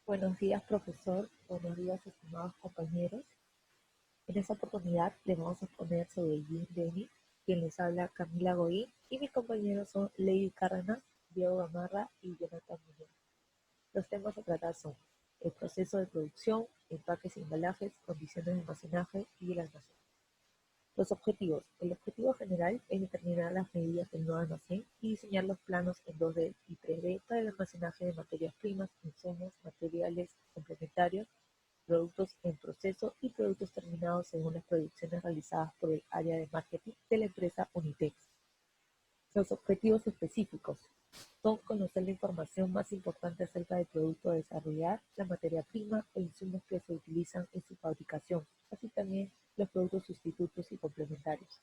Buenos días, profesor. Buenos días, estimados compañeros. En esta oportunidad les vamos a exponer sobre Jean Denis, quien les habla Camila Goín, y mis compañeros son Lady Cárdenas, Diego Gamarra y Jonathan Muñoz. Los temas a tratar son el proceso de producción, empaques y embalajes, condiciones de almacenaje y el almacén. Los objetivos. El objetivo general es determinar las medidas del nuevo almacén y diseñar los planos en 2D y 3D para el almacenaje de materias primas, insumos, materiales complementarios, productos en proceso y productos terminados según las proyecciones realizadas por el área de marketing de la empresa Unitex. Los objetivos específicos son conocer la información más importante acerca del producto a desarrollar, la materia prima e insumos que se utilizan en su fabricación, así también los productos sustitutos y complementarios.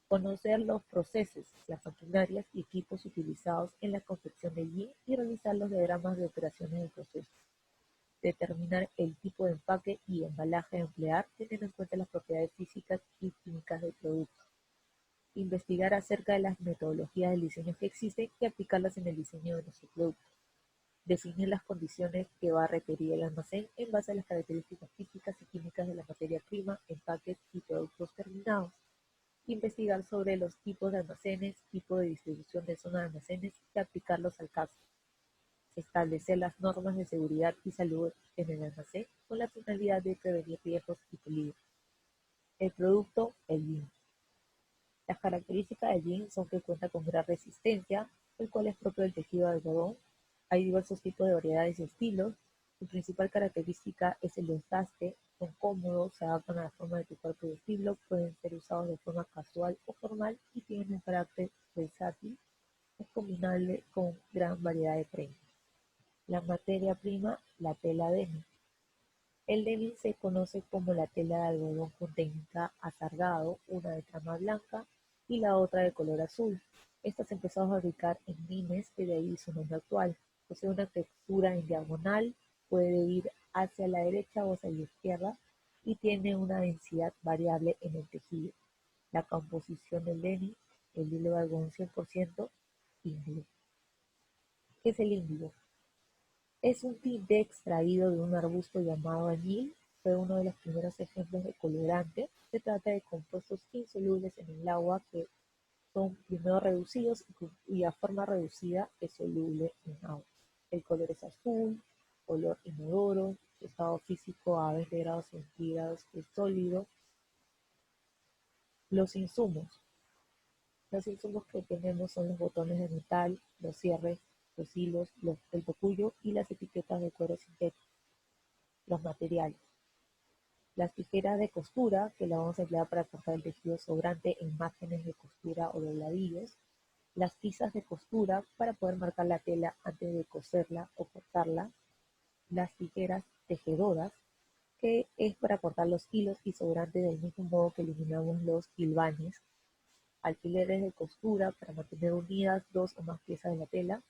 Conocer los procesos, las maquinarias y equipos utilizados en la confección de jean y realizar los diagramas de operaciones del proceso. Determinar el tipo de empaque y embalaje a emplear teniendo en cuenta las propiedades físicas y químicas del producto. Investigar acerca de las metodologías del diseño que existen y aplicarlas en el diseño de nuestro producto. Definir las condiciones que va a requerir el almacén en base a las características físicas y químicas de la materia prima, empaques y productos terminados. Investigar sobre los tipos de almacenes, tipo de distribución de zona de almacenes y aplicarlos al caso. Establecer las normas de seguridad y salud en el almacén con la finalidad de prevenir riesgos y peligros. El producto, el jean. Las características del jean son que cuenta con gran resistencia, el cual es propio del tejido de algodón. Hay diversos tipos de variedades y estilos. Su principal característica es el desgaste. Son cómodos, se adaptan a la forma de tu cuerpo y estilo, pueden ser usados de forma casual o formal y tienen un carácter versátil. Es combinable con gran variedad de prendas. La materia prima, la tela denim. El denim se conoce como la tela de algodón con técnica azargado, una de trama blanca y la otra de color azul. Esta se empezó a fabricar en Nimes y de ahí su nombre actual. Posee una textura en diagonal, puede ir hacia la derecha o hacia la izquierda y tiene una densidad variable en el tejido. La composición del denim, el hilo de algodón 100% índigo. ¿Qué es el índigo? Es un tinte extraído de un arbusto llamado añil, fue uno de los primeros ejemplos de colorante. Se trata de compuestos insolubles en el agua que son primero reducidos y cuya forma reducida es soluble en agua. El color es azul, color inodoro, su estado físico a 20 grados centígrados es sólido. Los insumos. Los insumos que tenemos son los botones de metal, los cierres, los hilos, el tocuyo y las etiquetas de cuero sintético. Los materiales. Las tijeras de costura, que la vamos a emplear para cortar el tejido sobrante en márgenes de costura o dobladillos. Las tizas de costura, para poder marcar la tela antes de coserla o cortarla. Las tijeras tejedoras, que es para cortar los hilos y sobrantes del mismo modo que eliminamos los hilvanes. Alfileres de costura, para mantener unidas dos o más piezas de la tela.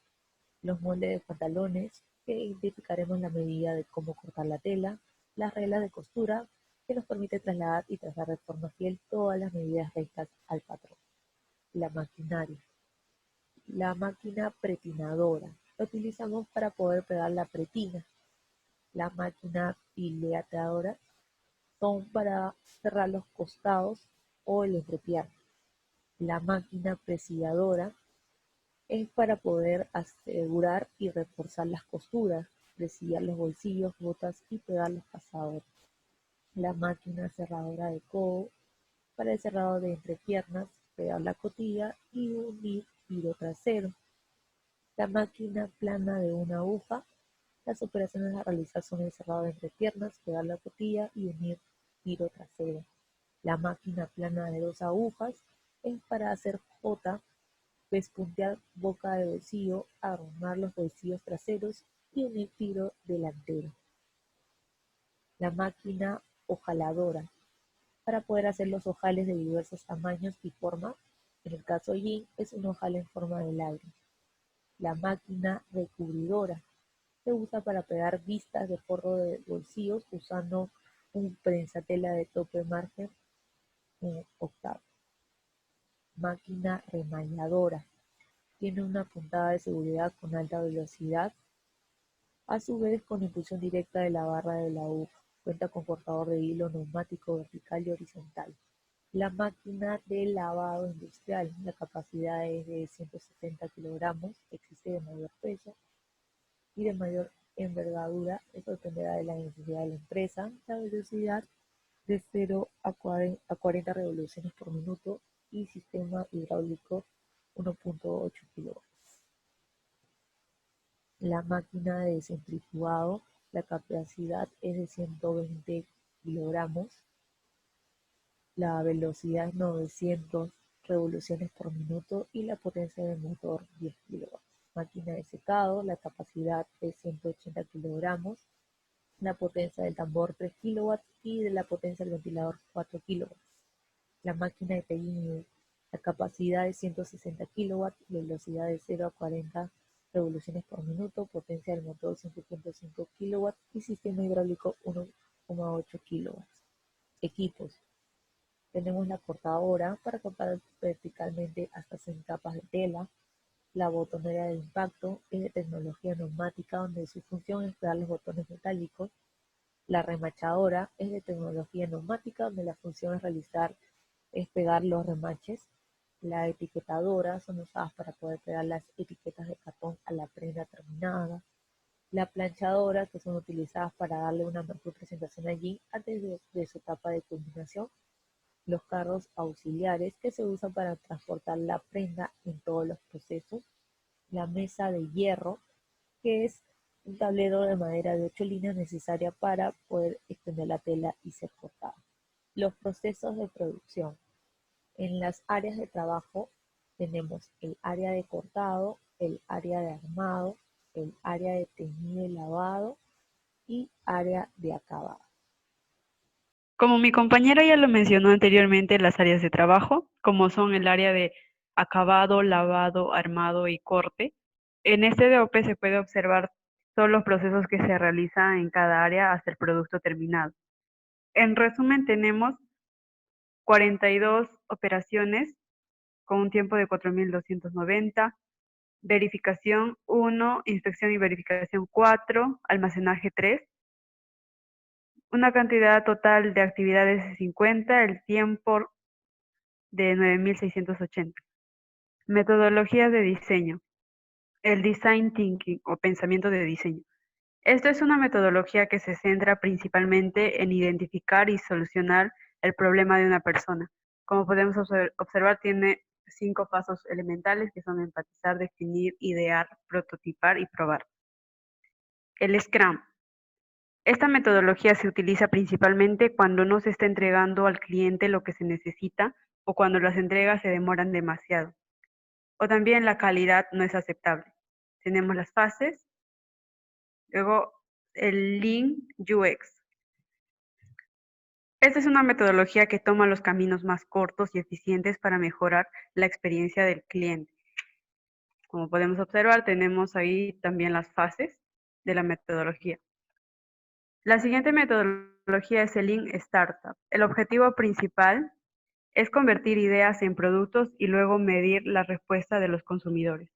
Los moldes de pantalones, que identificaremos la medida de cómo cortar la tela. Las reglas de costura, que nos permite trasladar y trazar de forma fiel todas las medidas rectas al patrón. La maquinaria. La máquina pretinadora. La utilizamos para poder pegar la pretina. La máquina fileteadora son para cerrar los costados o el entrepierna. La máquina presilladora es para poder asegurar y reforzar las costuras, presillar los bolsillos, botas y pegar los pasadores. La máquina cerradora de codo para el cerrado de entrepiernas, pegar la cotilla y unir tiro trasero. La máquina plana de una aguja, las operaciones a realizar son el cerrado de entrepiernas, pegar la cotilla y unir tiro trasero. La máquina plana de dos agujas es para hacer jota, pespuntear boca de bolsillo, armar los bolsillos traseros y unir tiro delantero. La máquina ojaladora, para poder hacer los ojales de diversos tamaños y formas. En el caso yin es un ojal en forma de lágrima. La máquina recubridora se usa para pegar vistas de forro de bolsillos usando un prensatela de tope margen octavo. Máquina remalladora. Tiene una puntada de seguridad con alta velocidad. A su vez, con impulsión directa de la barra de la U, cuenta con cortador de hilo neumático vertical y horizontal. La máquina de lavado industrial, la capacidad es de 170 kilogramos, existe de mayor peso y de mayor envergadura, eso dependerá de la necesidad de la empresa, la velocidad de 0 a 40 revoluciones por minuto y sistema hidráulico 1.8 kW. La máquina de centrifugado, la capacidad es de 120 kilogramos, la velocidad es 900 revoluciones por minuto y la potencia del motor 10 kilowatts. Máquina de secado, la capacidad es 180 kilogramos, la potencia del tambor 3 kilowatts y de la potencia del ventilador 4 kilowatts. La máquina de teñido, la capacidad es 160 kilowatts, velocidad de 0 a 40 revoluciones por minuto, potencia del motor 5.5 kilowatts y sistema hidráulico 1.8 kilowatts. Equipos. Tenemos la cortadora para cortar verticalmente hasta 100 capas de tela. La botonera de impacto es de tecnología neumática donde su función es pegar los botones metálicos. La remachadora es de tecnología neumática donde la función es pegar los remaches. La etiquetadora son usadas para poder pegar las etiquetas de cartón a la prenda terminada. La planchadora, que son utilizadas para darle una mejor presentación allí antes de su etapa de culminación. Los carros auxiliares, que se usan para transportar la prenda en todos los procesos. La mesa de hierro, que es un tablero de madera de 8 líneas necesaria para poder extender la tela y ser cortada. Los procesos de producción. En las áreas de trabajo tenemos el área de cortado, el área de armado, el área de teñido y lavado y área de acabado. Como mi compañera ya lo mencionó anteriormente, las áreas de trabajo, como son el área de acabado, lavado, armado y corte, en este DOP se puede observar todos los procesos que se realizan en cada área hasta el producto terminado. En resumen, tenemos 42 operaciones con un tiempo de 4.290, verificación 1, inspección y verificación 4, almacenaje 3, una cantidad total de actividades de 50, el tiempo de 9.680. Metodologías de diseño. El design thinking o pensamiento de diseño. Esto es una metodología que se centra principalmente en identificar y solucionar el problema de una persona. Como podemos observar, tiene 5 pasos elementales que son empatizar, definir, idear, prototipar y probar. El Scrum. Esta metodología se utiliza principalmente cuando no se está entregando al cliente lo que se necesita o cuando las entregas se demoran demasiado. O también la calidad no es aceptable. Tenemos las fases, luego el Lean UX. Esta es una metodología que toma los caminos más cortos y eficientes para mejorar la experiencia del cliente. Como podemos observar, tenemos ahí también las fases de la metodología. La siguiente metodología es el Lean Startup. El objetivo principal es convertir ideas en productos y luego medir la respuesta de los consumidores.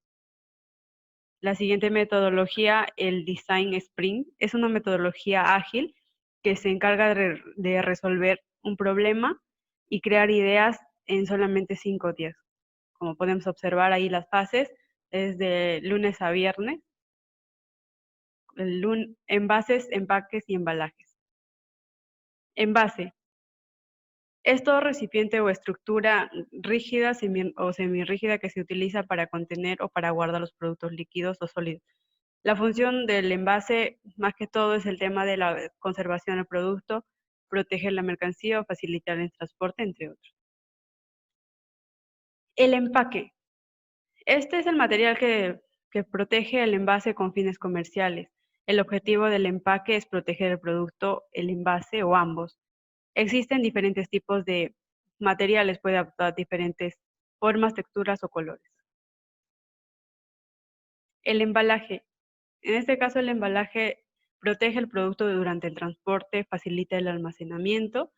La siguiente metodología, el Design Sprint, es una metodología ágil que se encarga de resolver un problema y crear ideas en solamente 5 días. Como podemos observar ahí las fases, es de lunes a viernes, envases, empaques y embalajes. Envase. Es todo recipiente o estructura rígida o semirrígida que se utiliza para contener o para guardar los productos líquidos o sólidos. La función del envase, más que todo, es el tema de la conservación del producto, proteger la mercancía o facilitar el transporte, entre otros. El empaque. Este es el material que protege el envase con fines comerciales. El objetivo del empaque es proteger el producto, el envase o ambos. Existen diferentes tipos de materiales, puede adoptar diferentes formas, texturas o colores. El embalaje. En este caso, el embalaje protege el producto durante el transporte, facilita el almacenamiento.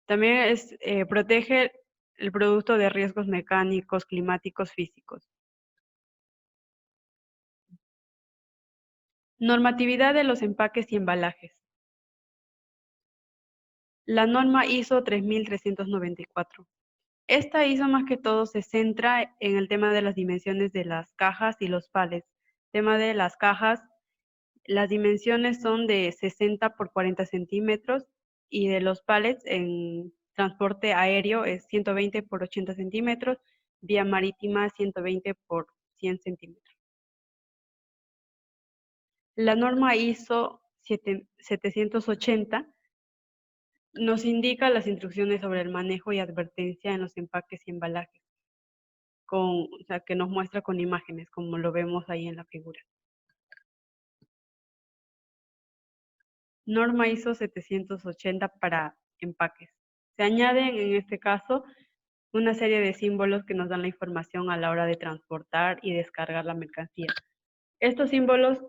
También protege el producto de riesgos mecánicos, climáticos, físicos. Normatividad de los empaques y embalajes. La norma ISO 3394. Esta ISO más que todo se centra en el tema de las dimensiones de las cajas y los palets. Tema de las cajas, las dimensiones son de 60 por 40 centímetros y de los pallets en transporte aéreo es 120 por 80 centímetros, vía marítima 120 por 100 centímetros. La norma ISO 780 nos indica las instrucciones sobre el manejo y advertencia en los empaques y embalajes, o sea, que nos muestra con imágenes, como lo vemos ahí en la figura. Norma ISO 780 para empaques. Se añaden en este caso una serie de símbolos que nos dan la información a la hora de transportar y descargar la mercancía. Estos símbolos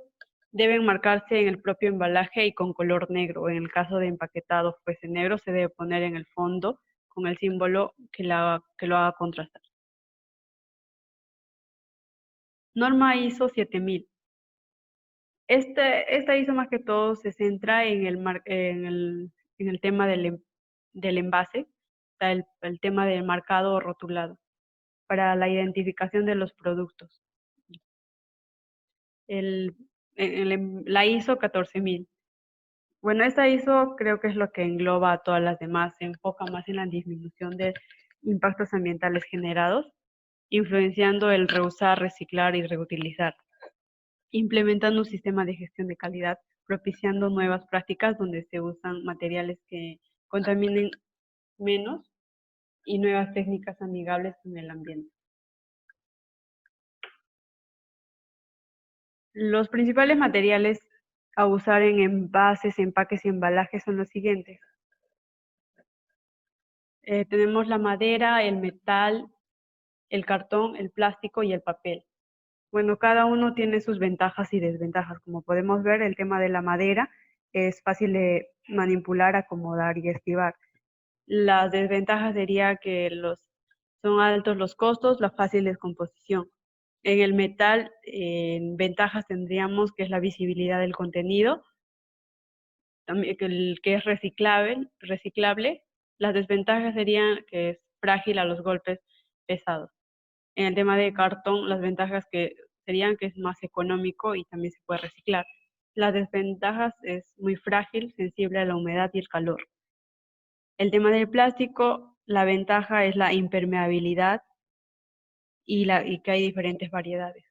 deben marcarse en el propio embalaje y con color negro. En el caso de empaquetado fuese negro, se debe poner en el fondo con el símbolo que lo haga contrastar. Norma ISO 7000. Esta ISO más que todo se centra en el tema del envase, o sea, el tema del marcado o rotulado, para la identificación de los productos. La ISO 14000. Bueno, esta ISO creo que es lo que engloba a todas las demás, se enfoca más en la disminución de impactos ambientales generados, influenciando el reusar, reciclar y reutilizar, implementando un sistema de gestión de calidad, propiciando nuevas prácticas donde se usan materiales que contaminen menos y nuevas técnicas amigables con el ambiente. Los principales materiales a usar en envases, empaques y embalajes son los siguientes. Tenemos la madera, el metal, el cartón, el plástico y el papel. Bueno, cada uno tiene sus ventajas y desventajas. Como podemos ver, el tema de la madera es fácil de manipular, acomodar y esquivar. Las desventajas sería que son altos los costos, la fácil descomposición. En el metal, ventajas tendríamos que es la visibilidad del contenido, también que es reciclable. Las desventajas serían que es frágil a los golpes pesados. En el tema de cartón, las ventajas serían que es más económico y también se puede reciclar. Las desventajas es muy frágil, sensible a la humedad y el calor. El tema del plástico, la ventaja es la impermeabilidad y que hay diferentes variedades.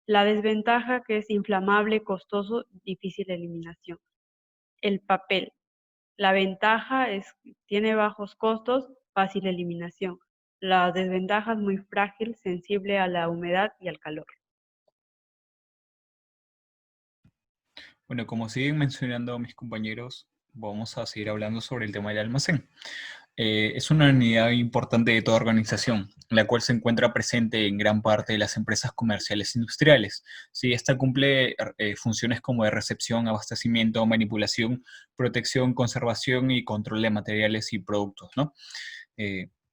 La desventaja que es inflamable, costoso, difícil de eliminación. El papel. La ventaja es que tiene bajos costos, fácil eliminación. La desventaja es muy frágil, sensible a la humedad y al calor. Bueno, como siguen mencionando mis compañeros, vamos a seguir hablando sobre el tema del almacén. Es una unidad importante de toda organización, la cual se encuentra presente en gran parte de las empresas comerciales e industriales. Sí, esta cumple funciones como de recepción, abastecimiento, manipulación, protección, conservación y control de materiales y productos, ¿no?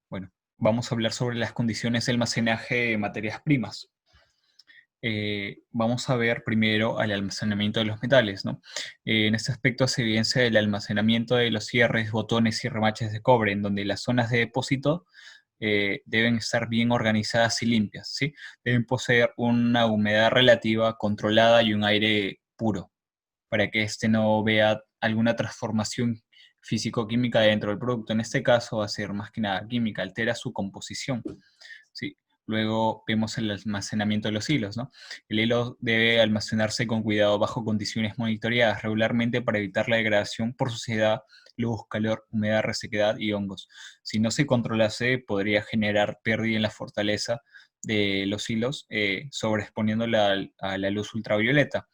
Bueno, vamos a hablar sobre las condiciones de almacenaje de materias primas. Vamos a ver primero al almacenamiento de los metales, ¿no? En este aspecto se evidencia el almacenamiento de los cierres, botones y remaches de cobre, en donde las zonas de depósito deben estar bien organizadas y limpias, ¿sí? Deben poseer una humedad relativa, controlada y un aire puro, para que éste no vea alguna transformación físico-química dentro del producto. En este caso va a ser más que nada química, altera su composición, ¿sí? Luego vemos el almacenamiento de los hilos, ¿no? El hilo debe almacenarse con cuidado bajo condiciones monitoreadas regularmente para evitar la degradación por suciedad, luz, calor, humedad, resequedad y hongos. Si no se controlase, podría generar pérdida en la fortaleza de los hilos, sobreexponiéndola a la luz ultravioleta.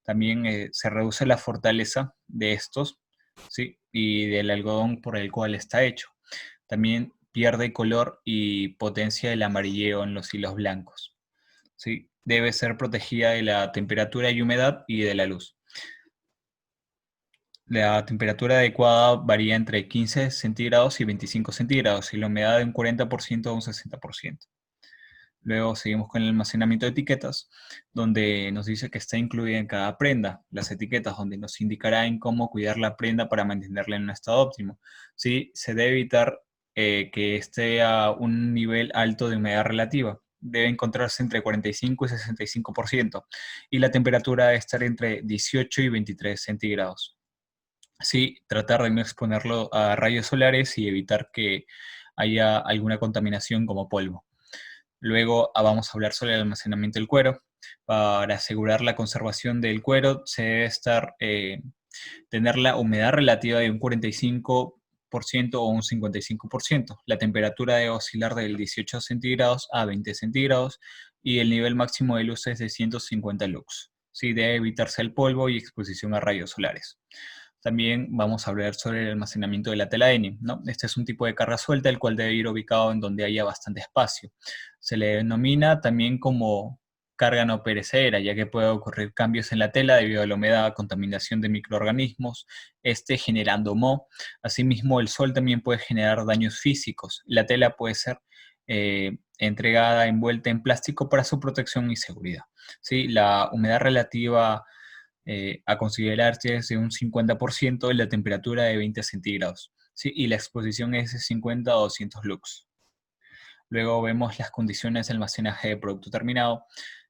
También se reduce la fortaleza de estos, ¿sí? Y del algodón por el cual está hecho. También pierde color y potencia el amarilleo en los hilos blancos, ¿sí? Debe ser protegida de la temperatura y humedad y de la luz. La temperatura adecuada varía entre 15 centígrados y 25 centígrados y la humedad de un 40% a un 60%. Luego seguimos con el almacenamiento de etiquetas, donde nos dice que está incluida en cada prenda las etiquetas, donde nos indicará en cómo cuidar la prenda para mantenerla en un estado óptimo. Sí, se debe evitar que esté a un nivel alto de humedad relativa. Debe encontrarse entre 45 y 65%, y la temperatura debe estar entre 18 y 23 centígrados. Sí, tratar de no exponerlo a rayos solares y evitar que haya alguna contaminación como polvo. Luego vamos a hablar sobre el almacenamiento del cuero. Para asegurar la conservación del cuero se debe tener la humedad relativa de un 45% o un 55%. La temperatura debe oscilar del 18 centígrados a 20 centígrados y el nivel máximo de luz es de 150 lux. Sí, debe evitarse el polvo y exposición a rayos solares. También vamos a hablar sobre el almacenamiento de la tela denim, ¿no? Este es un tipo de carga suelta, el cual debe ir ubicado en donde haya bastante espacio. Se le denomina también como carga no perecedera, ya que puede ocurrir cambios en la tela debido a la humedad, contaminación de microorganismos, generando moho. Asimismo, el sol también puede generar daños físicos. La tela puede ser entregada envuelta en plástico para su protección y seguridad. ¿Sí? La humedad relativa a considerarse es de un 50% y la temperatura de 20 centígrados, ¿sí? Y la exposición es de 50 a 200 lux. Luego vemos las condiciones de almacenaje de producto terminado,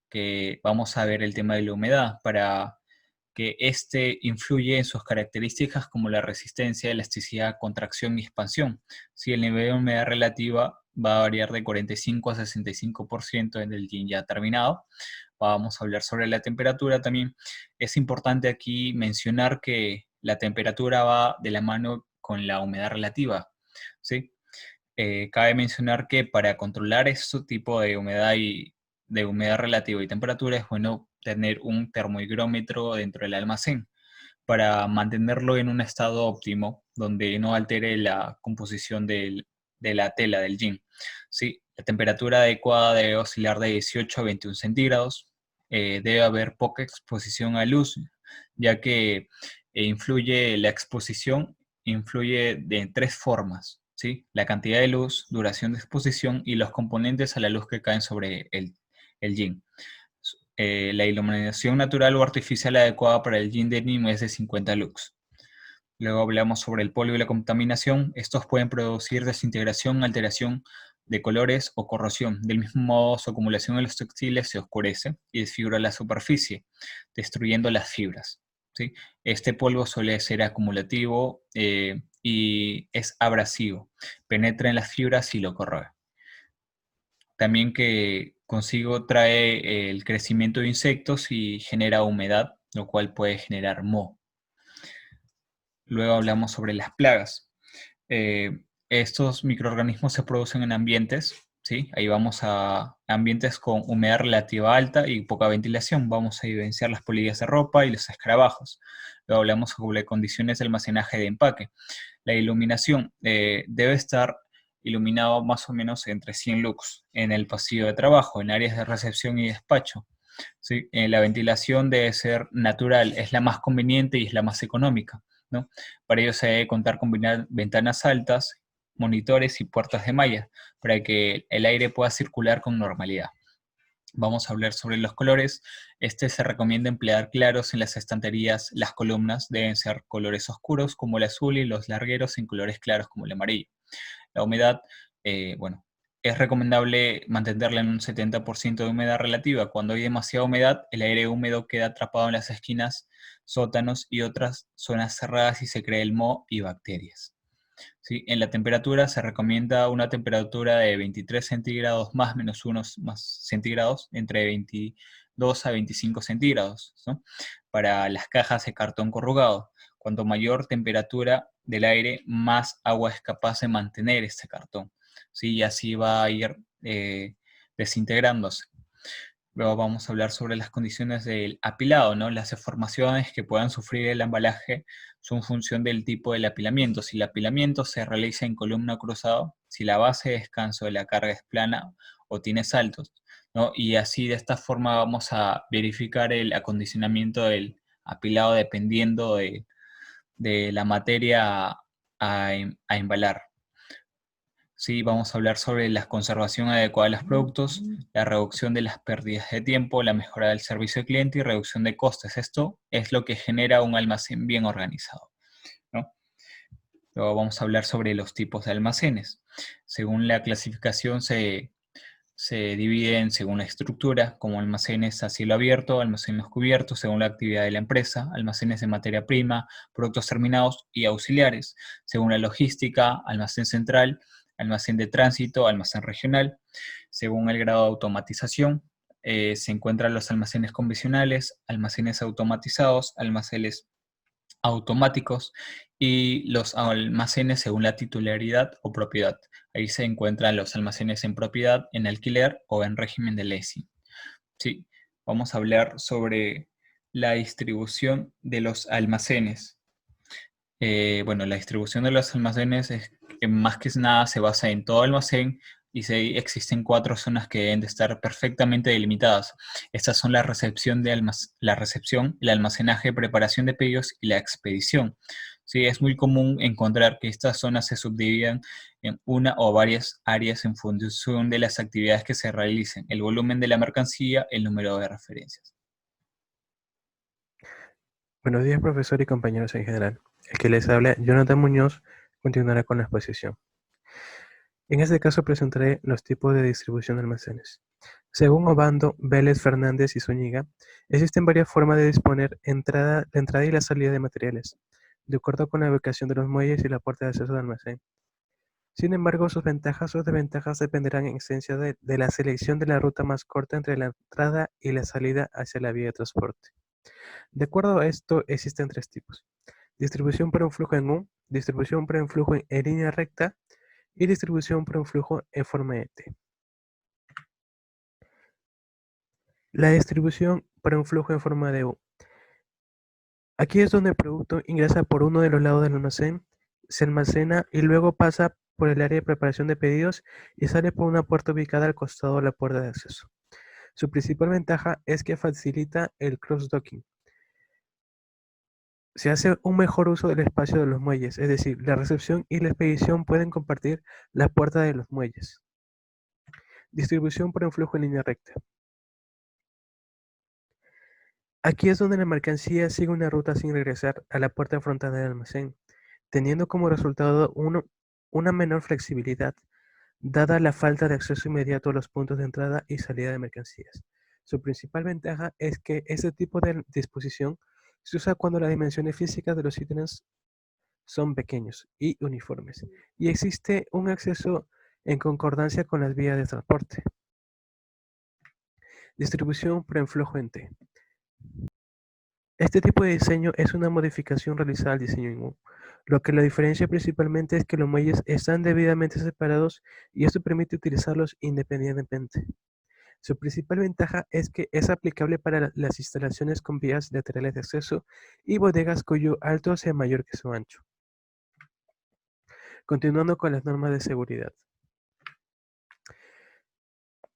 que vamos a ver el tema de la humedad para que este influye en sus características como la resistencia, elasticidad, contracción y expansión. Si el nivel de humedad relativa va a variar de 45 a 65% en el jean ya terminado. Vamos a hablar sobre la temperatura también. Es importante aquí mencionar que la temperatura va de la mano con la humedad relativa, ¿sí? Cabe mencionar que para controlar este tipo de humedad de humedad relativa y temperatura es bueno tener un termohigrómetro dentro del almacén para mantenerlo en un estado óptimo donde no altere la composición de la tela del jean. Sí, la temperatura adecuada debe oscilar de 18 a 21 centígrados. Debe haber poca exposición a luz, ya que la exposición influye de tres formas, ¿sí? La cantidad de luz, duración de exposición y los componentes a la luz que caen sobre el jean. La iluminación natural o artificial adecuada para el jean denim es de 50 lux. Luego hablamos sobre el polvo y la contaminación. Estos pueden producir desintegración, alteración de colores o corrosión. Del mismo modo, su acumulación en los textiles se oscurece y desfigura la superficie, destruyendo las fibras, ¿sí? Este polvo suele ser acumulativo y es abrasivo. Penetra en las fibras y lo corroe. También que consigo trae el crecimiento de insectos y genera humedad, lo cual puede generar moho. Luego hablamos sobre las plagas. Estos microorganismos se producen en ambientes, ¿sí? Ahí vamos a ambientes con humedad relativa alta y poca ventilación. Vamos a evidenciar las polillas de ropa y los escarabajos. Luego hablamos sobre condiciones de almacenaje de empaque. La iluminación debe estar iluminado más o menos entre 100 lux en el pasillo de trabajo, en áreas de recepción y despacho. ¿Sí? La ventilación debe ser natural, es la más conveniente y es la más económica, ¿no? Para ello se debe contar con ventanas altas, monitores y puertas de malla para que el aire pueda circular con normalidad. Vamos a hablar sobre los colores. Se recomienda emplear claros en las estanterías. Las columnas deben ser colores oscuros como el azul y los largueros en colores claros como el amarillo. La humedad, bueno, es recomendable mantenerla en un 70% de humedad relativa. Cuando hay demasiada humedad, el aire húmedo queda atrapado en las esquinas, sótanos y otras zonas cerradas y se crea el moho y bacterias. ¿Sí? En la temperatura se recomienda una temperatura de 23 centígrados más menos unos más centígrados, entre 22 a 25 centígrados, ¿no? Para las cajas de cartón corrugado. Cuanto mayor temperatura del aire, más agua es capaz de mantener este cartón, ¿sí? Y así va a ir desintegrándose. Luego vamos a hablar sobre las condiciones del apilado, ¿no? Las deformaciones que puedan sufrir el embalaje son función del tipo del apilamiento. Si el apilamiento se realiza en columna cruzada, si la base de descanso de la carga es plana o tiene saltos, ¿no? Y así de esta forma vamos a verificar el acondicionamiento del apilado dependiendo de la materia a embalar. Sí, vamos a hablar sobre la conservación adecuada de los productos, la reducción de las pérdidas de tiempo, la mejora del servicio al cliente y reducción de costes. Esto es lo que genera un almacén bien organizado, ¿no? Luego vamos a hablar sobre los tipos de almacenes. Según la clasificación se dividen según la estructura, como almacenes a cielo abierto, almacenes cubiertos, según la actividad de la empresa, almacenes de materia prima, productos terminados y auxiliares, según la logística, almacén central, almacén de tránsito, almacén regional, según el grado de automatización. Se encuentran los almacenes convencionales, almacenes automatizados, almacenes automáticos y los almacenes según la titularidad o propiedad. Ahí se encuentran los almacenes en propiedad, en alquiler o en régimen de leasing. Sí, vamos a hablar sobre la distribución de los almacenes. Bueno, la distribución de los almacenes es que más que nada se basa en todo almacén y existen 4 zonas que deben de estar perfectamente delimitadas. Estas son la recepción, el almacenaje, preparación de pedidos y la expedición. Sí, es muy común encontrar que estas zonas se subdividan en una o varias áreas en función de las actividades que se realicen, el volumen de la mercancía, el número de referencias. Buenos días, profesor y compañeros en general. El que les habla, Jonathan Muñoz, continuará con la exposición. En este caso presentaré los tipos de distribución de almacenes. Según Obando, Vélez, Fernández y Zúñiga, existen varias formas de disponer la entrada y la salida de materiales, de acuerdo con la ubicación de los muelles y la puerta de acceso al almacén. Sin embargo, sus ventajas o desventajas dependerán en esencia de la selección de la ruta más corta entre la entrada y la salida hacia la vía de transporte. De acuerdo a esto, existen 3 tipos: distribución por un flujo en U, distribución por un flujo en línea recta y distribución por un flujo en forma de T. La distribución para un flujo en forma de U. Aquí es donde el producto ingresa por uno de los lados del almacén, se almacena y luego pasa por el área de preparación de pedidos y sale por una puerta ubicada al costado de la puerta de acceso. Su principal ventaja es que facilita el cross-docking. Se hace un mejor uso del espacio de los muelles, es decir, la recepción y la expedición pueden compartir la puerta de los muelles. Distribución por un flujo en línea recta. Aquí es donde la mercancía sigue una ruta sin regresar a la puerta frontal del almacén, teniendo como resultado una menor flexibilidad, dada la falta de acceso inmediato a los puntos de entrada y salida de mercancías. Su principal ventaja es que este tipo de disposición se usa cuando las dimensiones físicas de los ítems son pequeños y uniformes, y existe un acceso en concordancia con las vías de transporte. Distribución por enflujo en T. Este tipo de diseño es una modificación realizada al diseño en U. Lo que lo diferencia principalmente es que los muelles están debidamente separados y esto permite utilizarlos independientemente. Su principal ventaja es que es aplicable para las instalaciones con vías laterales de acceso y bodegas cuyo alto sea mayor que su ancho. Continuando con las normas de seguridad.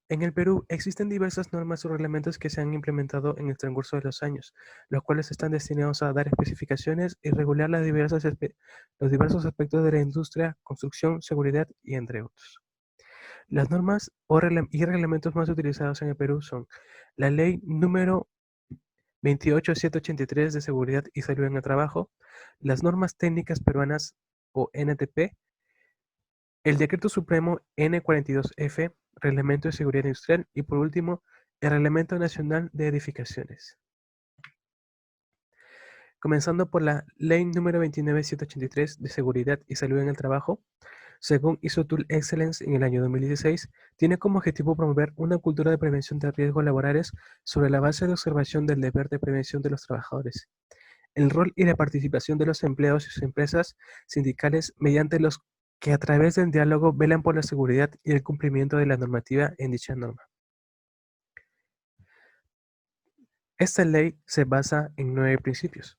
En el Perú existen diversas normas o reglamentos que se han implementado en el transcurso de los años, los cuales están destinados a dar especificaciones y regular los diversos aspectos de la industria, construcción, seguridad y entre otros. Las normas y reglamentos más utilizados en el Perú son la Ley número 28783 de Seguridad y Salud en el Trabajo, las Normas Técnicas Peruanas o NTP, el Decreto Supremo N42F, Reglamento de Seguridad Industrial y por último, el Reglamento Nacional de Edificaciones. Comenzando por la Ley número 29783 de Seguridad y Salud en el Trabajo, según ISO Tool Excellence en el año 2016, tiene como objetivo promover una cultura de prevención de riesgos laborales sobre la base de observación del deber de prevención de los trabajadores, el rol y la participación de los empleados y sus empresas sindicales mediante los que a través del diálogo velan por la seguridad y el cumplimiento de la normativa en dicha norma. Esta ley se basa en 9 principios.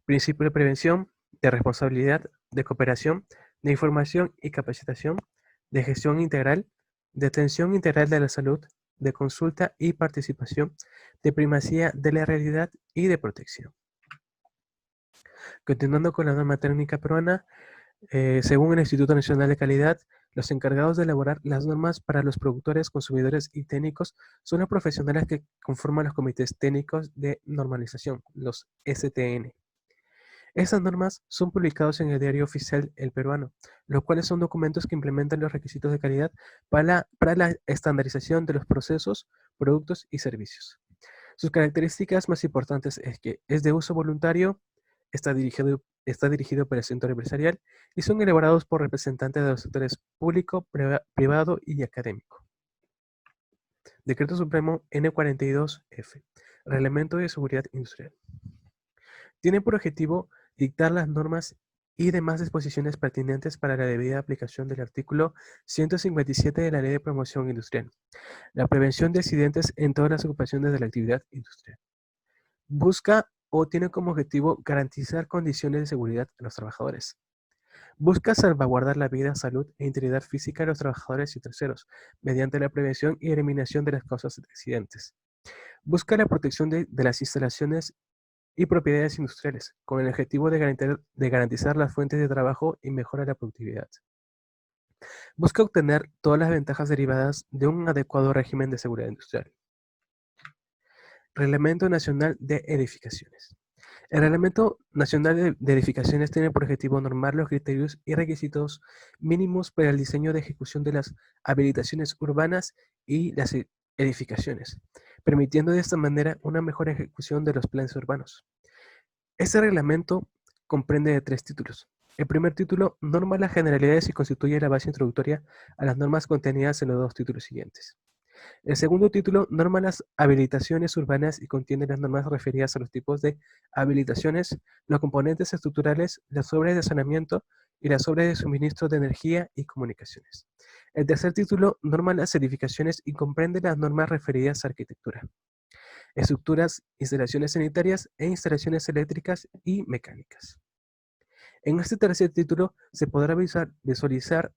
Principio de prevención, de responsabilidad, de cooperación, de información y capacitación, de gestión integral, de atención integral de la salud, de consulta y participación, de primacía de la realidad y de protección. Continuando con la norma técnica peruana, según el Instituto Nacional de Calidad, Los encargados de elaborar las normas para los productores, consumidores y técnicos son los profesionales que conforman los comités técnicos de normalización, los STN. Estas normas son publicadas en el Diario Oficial El Peruano, los cuales son documentos que implementan los requisitos de calidad para la estandarización de los procesos, productos y servicios. Sus características más importantes es que es de uso voluntario, está dirigido por el sector empresarial y son elaborados por representantes de los sectores público, privado y académico. Decreto Supremo N42-F, Reglamento de Seguridad Industrial. Tiene por objetivo dictar las normas y demás disposiciones pertinentes para la debida aplicación del artículo 157 de la Ley de Promoción Industrial, la prevención de accidentes en todas las ocupaciones de la actividad industrial. Busca o tiene como objetivo garantizar condiciones de seguridad a los trabajadores. Busca salvaguardar la vida, salud e integridad física de los trabajadores y terceros, mediante la prevención y eliminación de las causas de accidentes. Busca la protección de las instalaciones y propiedades industriales, con el objetivo de garantizar las fuentes de trabajo y mejorar la productividad. Busca obtener todas las ventajas derivadas de un adecuado régimen de seguridad industrial. Reglamento Nacional de Edificaciones. El Reglamento Nacional de Edificaciones tiene por objetivo normar los criterios y requisitos mínimos para el diseño de ejecución de las habilitaciones urbanas y las edificaciones, permitiendo de esta manera una mejor ejecución de los planes urbanos. Este reglamento comprende de 3 títulos. El primer título norma las generalidades y constituye la base introductoria a las normas contenidas en los 2 títulos siguientes. El segundo título norma las habilitaciones urbanas y contiene las normas referidas a los tipos de habilitaciones, los componentes estructurales, las obras de saneamiento y las obras de suministro de energía y comunicaciones. El tercer título norma las edificaciones y comprende las normas referidas a arquitectura, estructuras, instalaciones sanitarias e instalaciones eléctricas y mecánicas. En este tercer título se podrá visualizar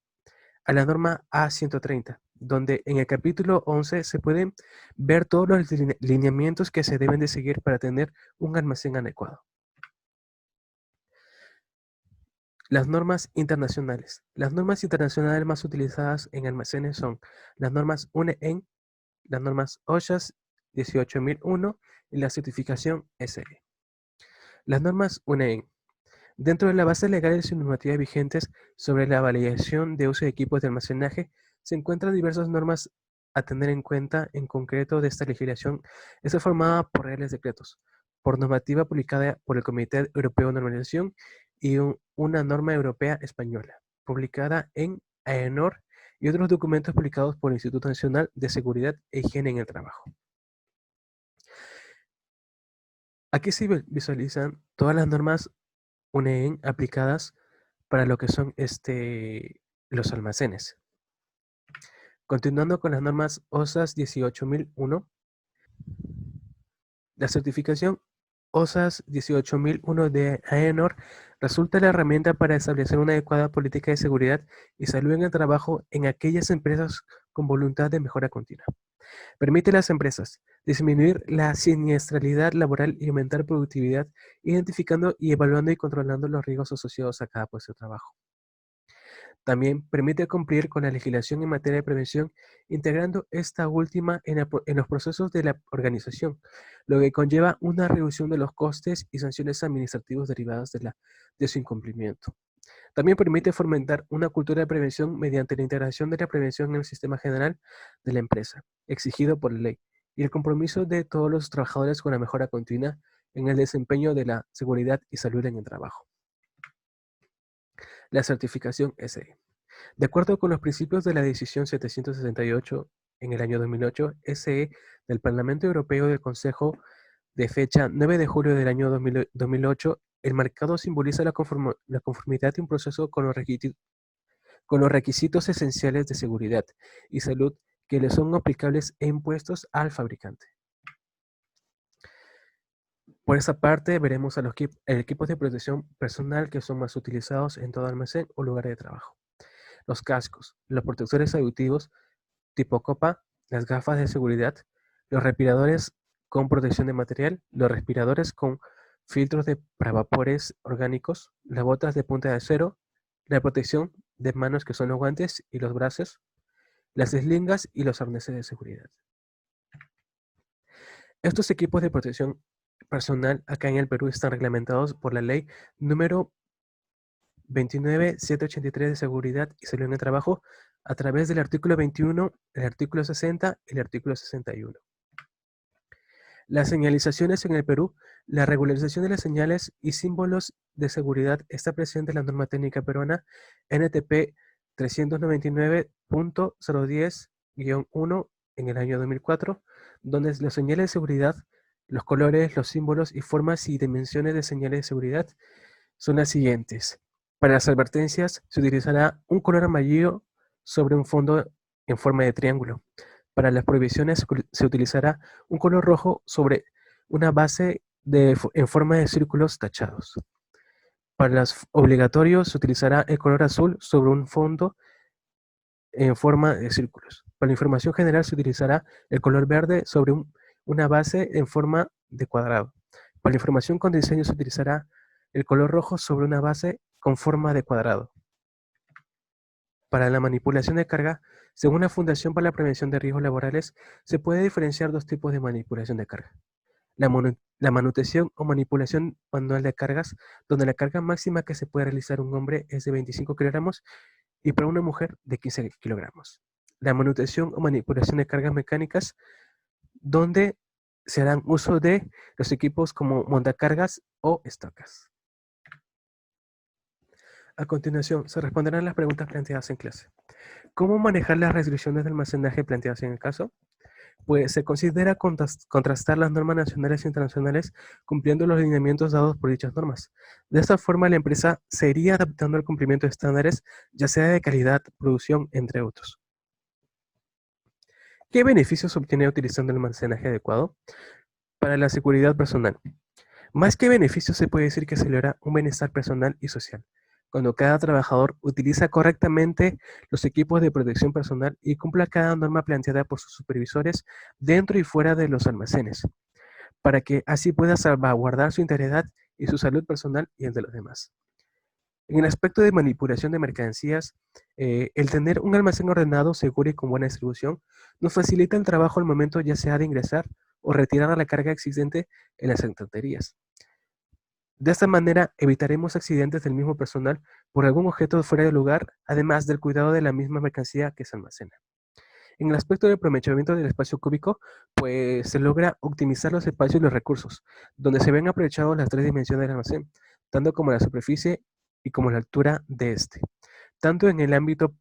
a la norma A130, donde en el capítulo 11 se pueden ver todos los lineamientos que se deben de seguir para tener un almacén adecuado. Las normas internacionales. Las normas internacionales más utilizadas en almacenes son las normas UNEN, las normas OSHA 18001 y la certificación SE. Las normas UNEN. Dentro de las bases legales y normativas vigentes sobre la validación de uso de equipos de almacenaje, se encuentran diversas normas a tener en cuenta. En concreto, de esta legislación está formada por reales decretos, por normativa publicada por el Comité Europeo de Normalización y una norma europea española, publicada en AENOR y otros documentos publicados por el Instituto Nacional de Seguridad e Higiene en el Trabajo. Aquí se visualizan todas las normas UNEN aplicadas para lo que son los almacenes. Continuando con las normas OSAS 18001, la certificación OSAS 18001 de AENOR resulta la herramienta para establecer una adecuada política de seguridad y salud en el trabajo en aquellas empresas con voluntad de mejora continua. Permite a las empresas disminuir la siniestralidad laboral y aumentar productividad, identificando y evaluando y controlando los riesgos asociados a cada puesto de trabajo. También permite cumplir con la legislación en materia de prevención, integrando esta última en los procesos de la organización, lo que conlleva una reducción de los costes y sanciones administrativas derivadas de su incumplimiento. También permite fomentar una cultura de prevención mediante la integración de la prevención en el sistema general de la empresa, exigido por la ley, y el compromiso de todos los trabajadores con la mejora continua en el desempeño de la seguridad y salud en el trabajo. La certificación SE. De acuerdo con los principios de la Decisión 768 en el año 2008, SE del Parlamento Europeo y del Consejo de fecha 9 de julio del año 2008, el marcado simboliza la conformidad de un proceso con los requisitos esenciales de seguridad y salud que le son aplicables e impuestos al fabricante. Por esa parte, veremos a los equipos de protección personal que son más utilizados en todo almacén o lugar de trabajo. Los cascos, los protectores auditivos tipo copa, las gafas de seguridad, los respiradores con protección de material, los respiradores con filtros para vapores orgánicos, las botas de punta de acero, la protección de manos, que son los guantes y los brazos, las eslingas y los arneses de seguridad. Estos equipos de protección personal acá en el Perú están reglamentados por la ley número 29783 de seguridad y salud en el trabajo a través del artículo 21, el artículo 60 y el artículo 61. Las señalizaciones en el Perú, la regularización de las señales y símbolos de seguridad está presente en la norma técnica peruana NTP 399.010-1 en el año 2004, donde las señales de seguridad, los colores, los símbolos y formas y dimensiones de señales de seguridad son las siguientes. Para las advertencias se utilizará un color amarillo sobre un fondo en forma de triángulo. Para las prohibiciones se utilizará un color rojo sobre una base en forma de círculos tachados. Para los obligatorios se utilizará el color azul sobre un fondo en forma de círculos. Para la información general se utilizará el color verde sobre una base en forma de cuadrado. Para la información con diseño se utilizará el color rojo sobre una base con forma de cuadrado. Para la manipulación de carga, según la Fundación para la Prevención de Riesgos Laborales, se puede diferenciar dos tipos de manipulación de carga. La manutención o manipulación manual de cargas, donde la carga máxima que se puede realizar un hombre es de 25 kilogramos y para una mujer de 15 kilogramos. La manutención o manipulación de cargas mecánicas, donde se harán uso de los equipos como montacargas o estacas. A continuación, se responderán las preguntas planteadas en clase. ¿Cómo manejar las restricciones de almacenaje planteadas en el caso? Pues se considera contrastar las normas nacionales e internacionales cumpliendo los lineamientos dados por dichas normas. De esta forma, la empresa se iría adaptando al cumplimiento de estándares, ya sea de calidad, producción, entre otros. ¿Qué beneficios obtiene utilizando el almacenaje adecuado? Para la seguridad personal. Más que beneficios, se puede decir que se logra un bienestar personal y social, cuando cada trabajador utiliza correctamente los equipos de protección personal y cumpla cada norma planteada por sus supervisores dentro y fuera de los almacenes, para que así pueda salvaguardar su integridad y su salud personal y el de los demás. En el aspecto de manipulación de mercancías, el tener un almacén ordenado, seguro y con buena distribución nos facilita el trabajo al momento ya sea de ingresar o retirar la carga existente en las estanterías. De esta manera evitaremos accidentes del mismo personal por algún objeto fuera de lugar, además del cuidado de la misma mercancía que se almacena. En el aspecto del aprovechamiento del espacio cúbico, pues se logra optimizar los espacios y los recursos, donde se ven aprovechados las tres dimensiones del almacén, tanto como la superficie y como la altura de este, tanto en el ámbito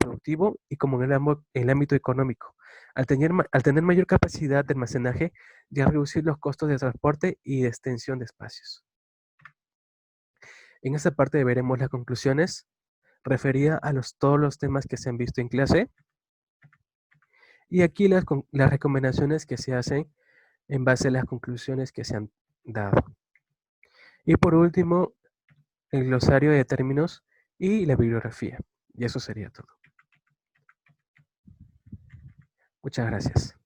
productivo y como en el ámbito económico. Al tener mayor capacidad de almacenaje, ya reducir los costos de transporte y de extensión de espacios. En esta parte veremos las conclusiones referidas a todos los temas que se han visto en clase. Y aquí las recomendaciones que se hacen en base a las conclusiones que se han dado. Y por último, el glosario de términos y la bibliografía. Y eso sería todo. Muchas gracias.